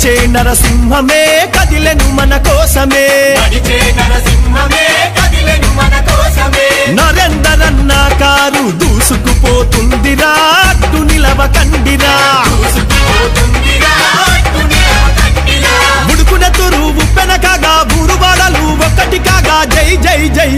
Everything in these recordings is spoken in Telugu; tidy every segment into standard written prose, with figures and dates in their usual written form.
నడిచే నరసింహమే కదిలెను మన కోసమే నరేందరన్న కారు దూసుకుపోతుందిరా అడ్డు నిలవకండిరా ముడుకున తురు ఉప్పెన కాగా బూరుబాడలు ఒక్కటి కాగా జై జై జై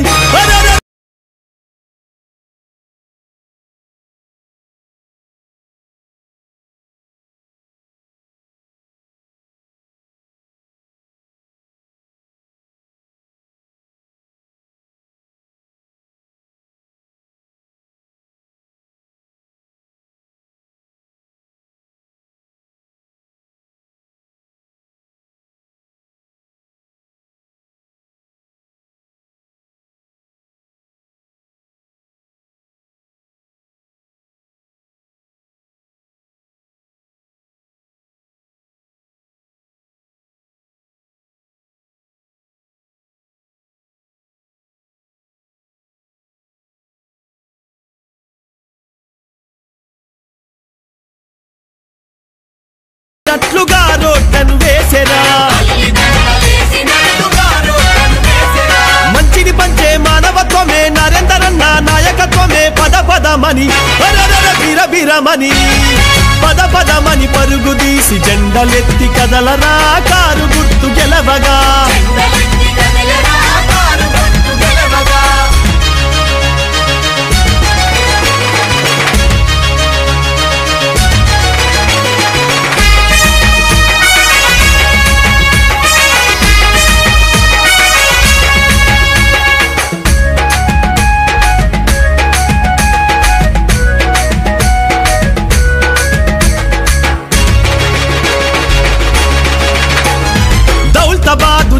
నట్లుగా రోడ్లను వేసెరా మంచిని పంచే మానవత్వమే నరేందరన్న నాయకత్వమే పద పదమని బిరబిరమని పద పదమని పరుగు తీసి జెండలెత్తి కదలరా కారు గుర్తు గెలవగా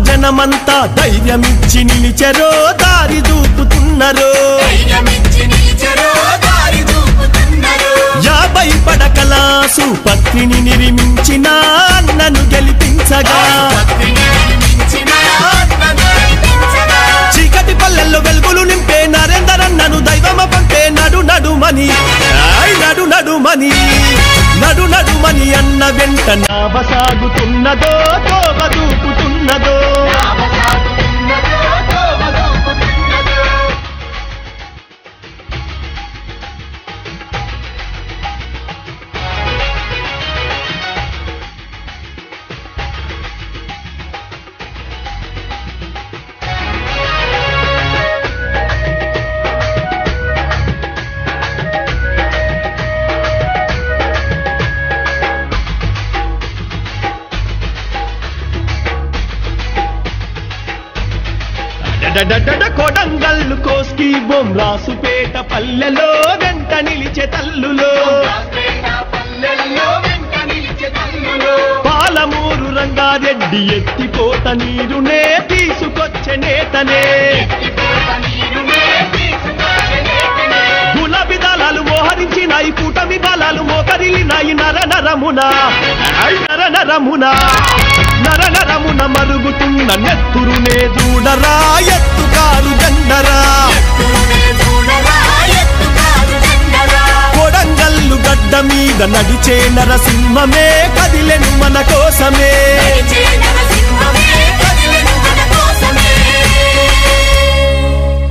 జనమంతా ధైర్యమిచ్చి నిలిచెరో దారి చూపుతున్నరో 50 పడకల సుపత్రిని నిర్మించిన అన్నను గెలిపించగా చీకటి పల్లెల్లో వెలుగులు నింపే నరేందరన్నను దైవమ పంపే నడు నడుమని నడు నడుమని నడు నడుమని అన్న వెంట నావ సాగుతున్నదో తోవ దూపుతున్నదో కొడంగల్లు కోస్కి బొమ్రాసుపేట పల్లెలో వెంట నిలిచే తల్లులో పాలమూరు రంగారెడ్డి ఎత్తిపోత నీరునే తీసుకొచ్చే నేతనే గులాబీ దళాలు మోహరించినాయి కూటమి బలాలు మోకరిల్లినాయి నరనరమున నరనరమున మరుగుతున్న నెత్తురునే చూడరా ఎత్తుకారు జెండరా కొడంగల్లు గడ్డ మీద నడిచే నరసింహమే కదిలెను మన కోసమే